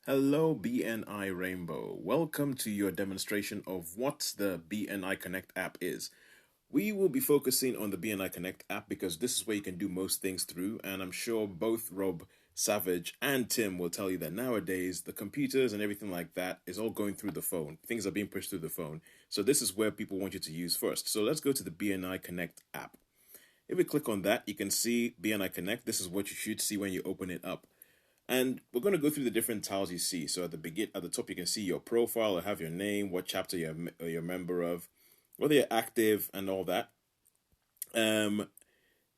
Hello, BNI Rainbow. Welcome to your demonstration of what the BNI Connect app is. We will be focusing on the BNI Connect app because this is where you can do most things through, and I'm sure both Rob Savage and Tim will tell you that nowadays the computers and everything like that is all going through the phone. Things are being pushed through the phone. So this is where people want you to use first. So let's go to the BNI Connect app. If we click on that, you can see BNI Connect. This is what you should see when you open it up. And we're going to go through the different tiles you see. So at the top, you can see your profile or have your name, what chapter you're a member of, whether you're active, and all that.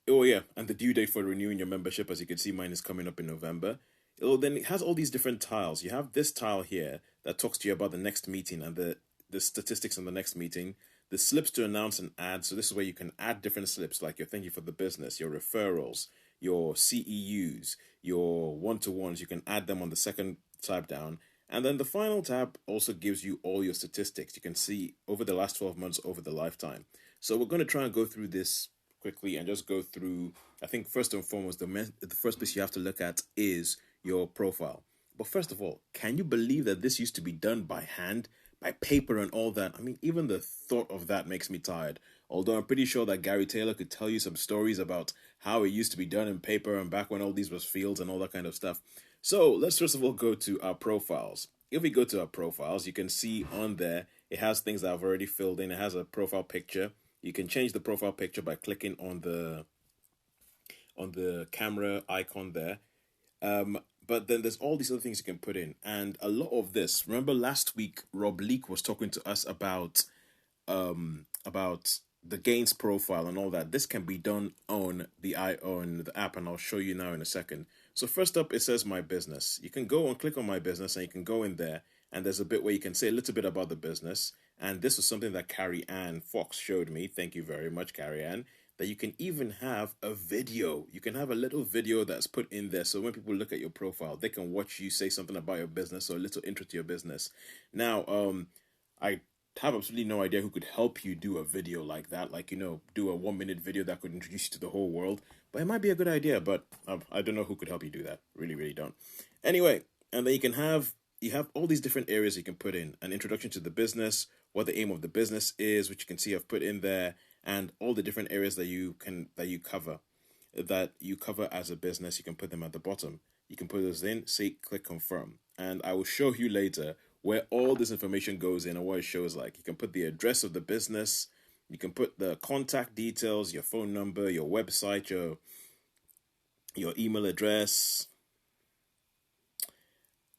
Oh yeah, and the due date for renewing your membership, as you can see, mine is coming up in November. Then it has all these different tiles. You have this tile here that talks to you about the next meeting and the statistics on the next meeting. The slips to announce and add. So this is where you can add different slips, like your thank you for the business, your referrals, your CEUs, your one-to-ones. You can add them on the second tab down. And then the final tab also gives you all your statistics. You can see over the last 12 months, over the lifetime. So we're going to try and go through this quickly and just go through. I think first and foremost, the first place you have to look at is your profile. But first of all, can you believe that this used to be done by hand, by paper and all that? I mean, even the thought of that makes me tired. Although I'm pretty sure that Gary Taylor could tell you some stories about how it used to be done in paper and back when all these was fields and all that kind of stuff. So let's first of all go to our profiles. If we go to our profiles, you can see on there, it has things that I've already filled in. It has a profile picture. You can change the profile picture by clicking on the camera icon there. But then there's all these other things you can put in, and a lot of this. Remember last week, Rob Leake was talking to us about the gains profile and all that. This can be done on the app, and I'll show you now in a second. So first up, it says my business. You can go and click on my business, and you can go in there, and there's a bit where you can say a little bit about the business. And this was something that Carrie Ann Fox showed me. Thank you very much, Carrie Ann. That you can even have a video. You can have a little video that's put in there. So when people look at your profile, they can watch you say something about your business or a little intro to your business. Now, I have absolutely no idea who could help you do a video like that. Like, do a 1 minute video that could introduce you to the whole world. But it might be a good idea, but I don't know who could help you do that. Really, really don't. Anyway, and then you have all these different areas you can put in. An introduction to the business, what the aim of the business is, which you can see I've put in there, and all the different areas that you cover as a business. You can put them at the bottom. You can put those in, say click confirm, and I will show you later where all this information goes in and what it shows like. You can put the address of the business, you can put the contact details, your phone number, your website, your email address.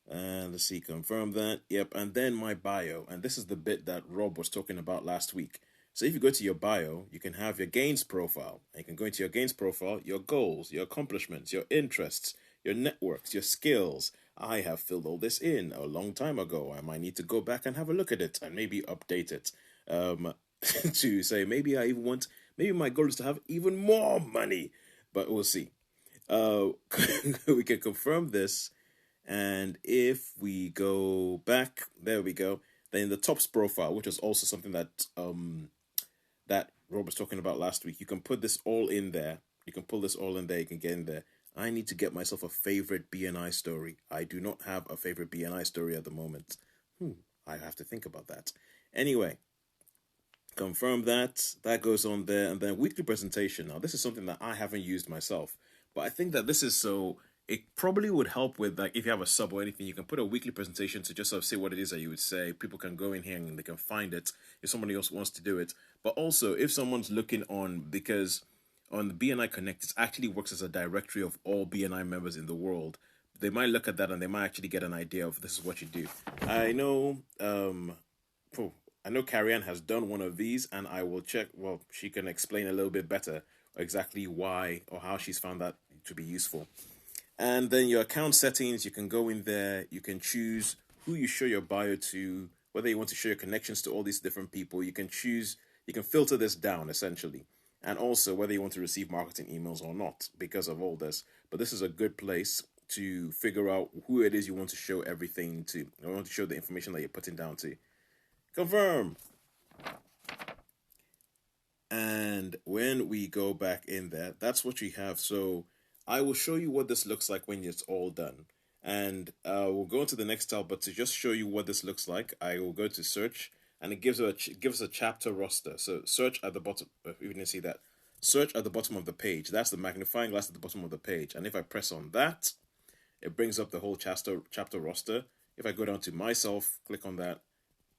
And let's see, confirm that. Yep, and then my bio. And this is the bit that Rob was talking about last week. So if you go to your bio, you can have your gains profile. And you can go into your gains profile, your goals, your accomplishments, your interests, your networks, your skills. I have filled all this in a long time ago. I might need to go back and have a look at it and maybe update it. To say maybe maybe my goal is to have even more money. But we'll see. We can confirm this. And if we go back, there we go. Then in the tops profile, which is also something that that Rob was talking about last week, you can put this all in there. You can pull this all in there. You can get in there. I need to get myself a favorite BNI story. I do not have a favorite BNI story at the moment. I have to think about that. Anyway, confirm that. That goes on there. And then weekly presentation. Now, this is something that I haven't used myself. But I think that this is so... It probably would help with, like, if you have a sub or anything, you can put a weekly presentation to just sort of say what it is that you would say. People can go in here and they can find it if somebody else wants to do it. But also, if someone's looking because on the BNI Connect, it actually works as a directory of all BNI members in the world. They might look at that and they might actually get an idea of this is what you do. I know Carrie Ann has done one of these, and I will check. Well, she can explain a little bit better exactly why or how she's found that to be useful. And then your account settings, you can go in there, you can choose who you show your bio to, whether you want to show your connections to all these different people. You can filter this down essentially. And also whether you want to receive marketing emails or not because of all this. But this is a good place to figure out who it is you want to show everything to. You want to show the information that you're putting down to. Confirm. And when we go back in there, that's what you have. So I will show you what this looks like when it's all done. And we'll go into the next tile, but to just show you what this looks like, I will go to search, and it gives us a chapter roster. So search at the bottom, if you didn't see that, search at the bottom of the page. That's the magnifying glass at the bottom of the page. And if I press on that, it brings up the whole chapter roster. If I go down to myself, click on that,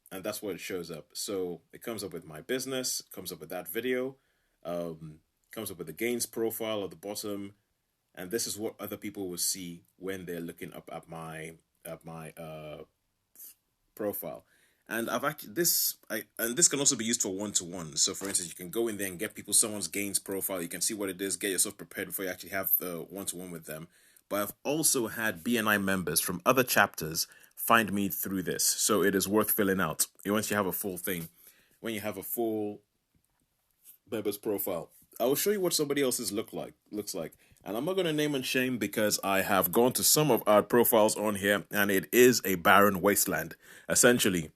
and that's what it shows up. So it comes up with my business, comes up with that video, comes up with the gains profile at the bottom, and this is what other people will see when they're looking up at my profile. And I've actually and this can also be used for one-to-one. So for instance, you can go in there and get someone's gains profile. You can see what it is, get yourself prepared before you actually have the one-to-one with them. But I've also had BNI members from other chapters find me through this. So it is worth filling out. Once you have a full thing, when you have a full members profile, I will show you what somebody else's looks like. And I'm not going to name and shame because I have gone to some of our profiles on here and it is a barren wasteland. Essentially,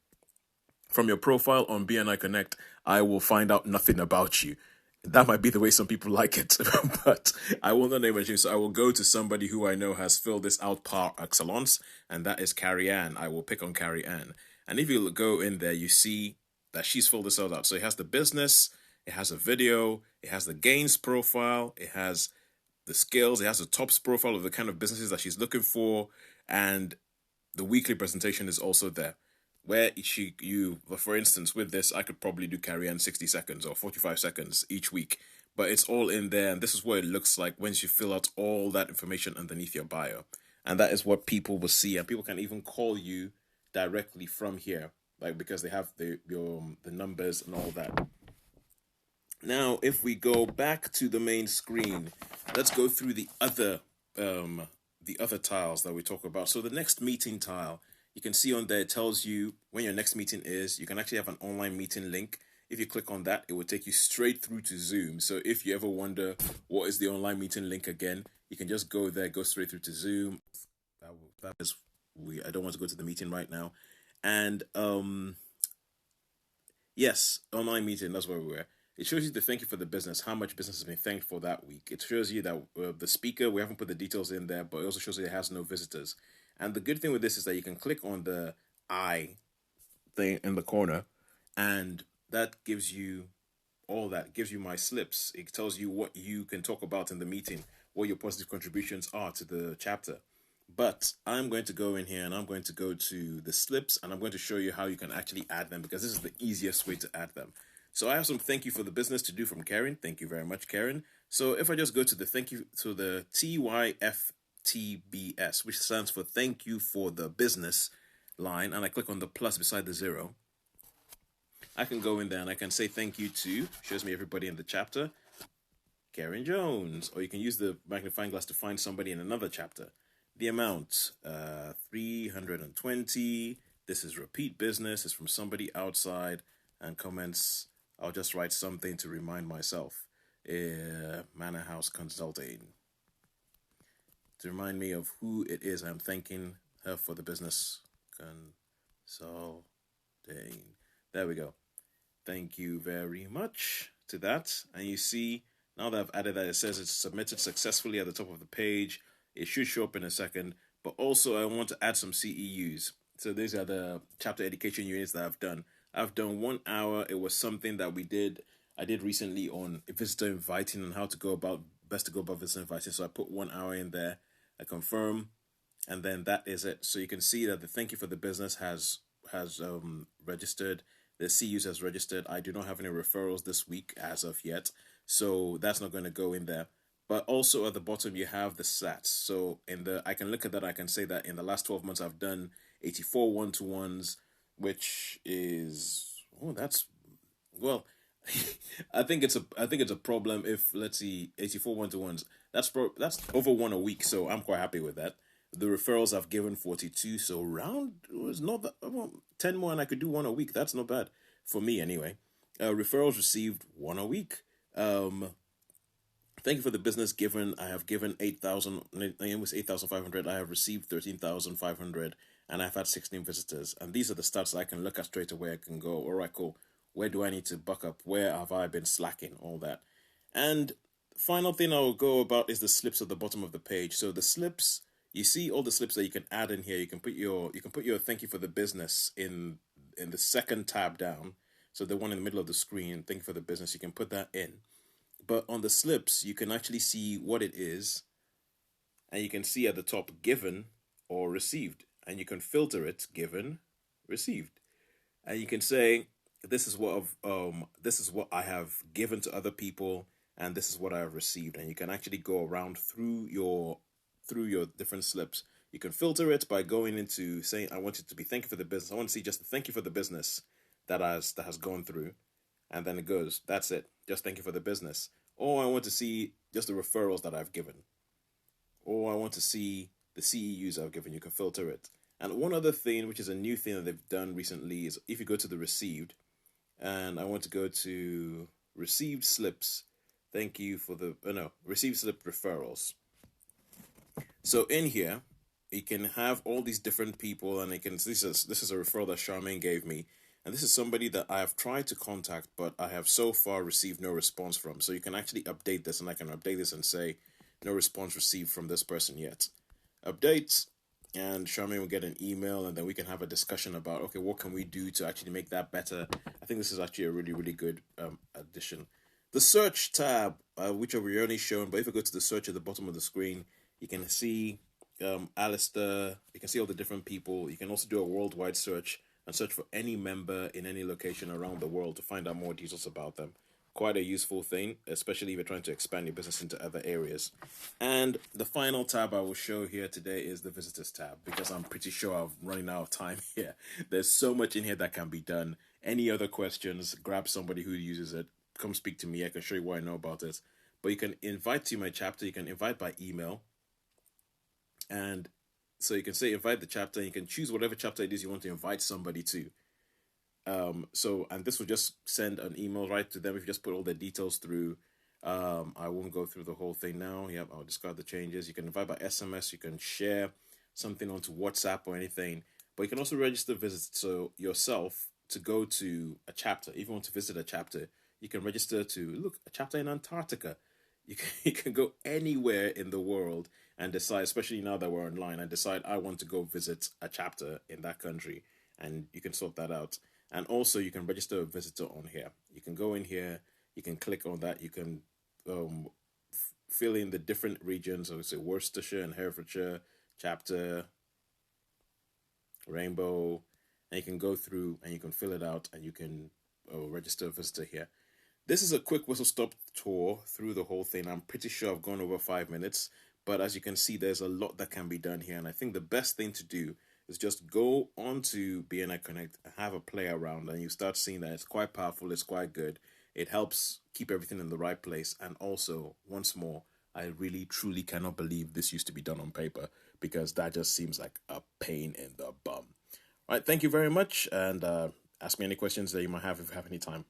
from your profile on BNI Connect, I will find out nothing about you. That might be the way some people like it, but I will not name and shame. So I will go to somebody who I know has filled this out par excellence, and that is Carrie Ann. I will pick on Carrie Ann. And if you go in there, you see that she's filled this out. So it has the business, it has a video, it has the gains profile, it has the skills, it has the tops profile of the kind of businesses that she's looking for, and the weekly presentation is also there. Where for instance, with this, I could probably do Carrie Ann 60 seconds or 45 seconds each week, but it's all in there, and this is what it looks like once you fill out all that information underneath your bio. And that is what people will see, and people can even call you directly from here, like because they have the numbers and all that. Now, if we go back to the main screen, let's go through the other tiles that we talk about. So the next meeting tile, you can see on there, it tells you when your next meeting is. You can actually have an online meeting link. If you click on that, it will take you straight through to Zoom. So if you ever wonder what is the online meeting link again, you can just go there, go straight through to Zoom. I don't want to go to the meeting right now. And yes, online meeting, that's where we were. It shows you the thank you for the business, how much business has been thanked for that week. It shows you that the speaker, we haven't put the details in there, but it also shows you it has no visitors. And the good thing with this is that you can click on the I thing in the corner, and that gives you all that. It gives you my slips. It tells you what you can talk about in the meeting, what your positive contributions are to the chapter. But I'm going to go in here and I'm going to go to the slips, and I'm going to show you how you can actually add them, because this is the easiest way to add them. So I have some thank you for the business to do from Karen. Thank you very much, Karen. So if I just go to the thank you to the TYFTBS, which stands for thank you for the business line, and I click on the plus beside the 0, I can go in there and I can say thank you to, shows me everybody in the chapter, Karen Jones, or you can use the magnifying glass to find somebody in another chapter. The amount, 320. This is repeat business. It's from somebody outside. And comments, I'll just write something to remind myself. Manor House Consulting. To remind me of who it is I'm thanking her for the business consulting. There we go. Thank you very much to that. And you see, now that I've added that, it says it's submitted successfully at the top of the page. It should show up in a second. But also, I want to add some CEUs. So these are the chapter education units that I've done. I've done 1 hour. It was something that I did recently on visitor inviting and how to go about visitor inviting. So I put 1 hour in there. I confirm, and then that is it. So you can see that the thank you for the business has registered. The CUs has registered. I do not have any referrals this week as of yet, so that's not going to go in there. But also at the bottom you have the stats. So I can look at that. I can say that in the last 12 months I've done 84 one-to-ones, which is I think it's a problem if, let's see, 84 one-to-ones. That's over one a week, so I'm quite happy with that. The referrals I've given 42, so round was not that 10 more, and I could do one a week. That's not bad for me anyway. Referrals received one a week. Thank you for the business given. I have given 8,000. It was 8,500. I have received 13,500, and I've had 16 visitors. And these are the stats I can look at straight away. I can go, all right, cool. Where do I need to buck up? Where have I been slacking? All that. And final thing I will go about is the slips at the bottom of the page. So the slips, you see all the slips that you can add in here. You can put your thank you for the business in the second tab down. So the one in the middle of the screen, thank you for the business, you can put that in. But on the slips, you can actually see what it is, and you can see at the top given or received, and you can filter it given, received, and you can say this is what I have given to other people, and this is what I have received, and you can actually go around through your different slips. You can filter it by going into saying I want it to be thank you for the business. I want to see just the thank you for the business that has gone through, and then it goes that's it, just thank you for the business. Or I want to see just the referrals that I've given, or I want to see the CEUs I've given. You can filter it. And one other thing, which is a new thing that they've done recently, is if you go to the received, and I want to go to received slips, thank you for the, oh no, received slip referrals. So in here, you can have all these different people, and it can, this is a referral that Charmaine gave me. And this is somebody that I have tried to contact, but I have so far received no response from. So you can actually update this, and I can update this and say, no response received from this person yet. Update, and Charmaine will get an email, and then we can have a discussion about, okay, what can we do to actually make that better? I think this is actually a really, really good addition. The search tab, which are only shown, but if you go to the search at the bottom of the screen, you can see Alistair, you can see all the different people. You can also do a worldwide search and search for any member in any location around the world to find out more details about them. Quite a useful thing, especially if you're trying to expand your business into other areas. And the final tab I will show here today is the visitors tab, because I'm pretty sure I'm running out of time here. There's so much in here that can be done. Any other questions, grab somebody who uses it, come speak to me. I can show you what I know about it. But you can invite to my chapter, you can invite by email. And so you can say invite the chapter, and you can choose whatever chapter it is you want to invite somebody to. And this will just send an email right to them if you just put all the details through. I won't go through the whole thing now. Yep, I'll discard the changes. You can invite by SMS, you can share something onto WhatsApp or anything, but you can also register visits. So yourself to go to a chapter, if you want to visit a chapter, you can register to look a chapter in Antarctica. You can go anywhere in the world and decide, especially now that we're online, and decide I want to go visit a chapter in that country, and you can sort that out. And also, you can register a visitor on here. You can go in here, you can click on that, you can fill in the different regions. So say Worcestershire and Herefordshire chapter, Rainbow, and you can go through and you can fill it out, and you can register a visitor here. This is a quick whistle stop tour through the whole thing. I'm pretty sure I've gone over 5 minutes, but as you can see, there's a lot that can be done here. And I think the best thing to do is just go onto BNI Connect, have a play around, and you start seeing that it's quite powerful, it's quite good. It helps keep everything in the right place. And also, once more, I really, truly cannot believe this used to be done on paper, because that just seems like a pain in the bum. All right, thank you very much, and ask me any questions that you might have if you have any time.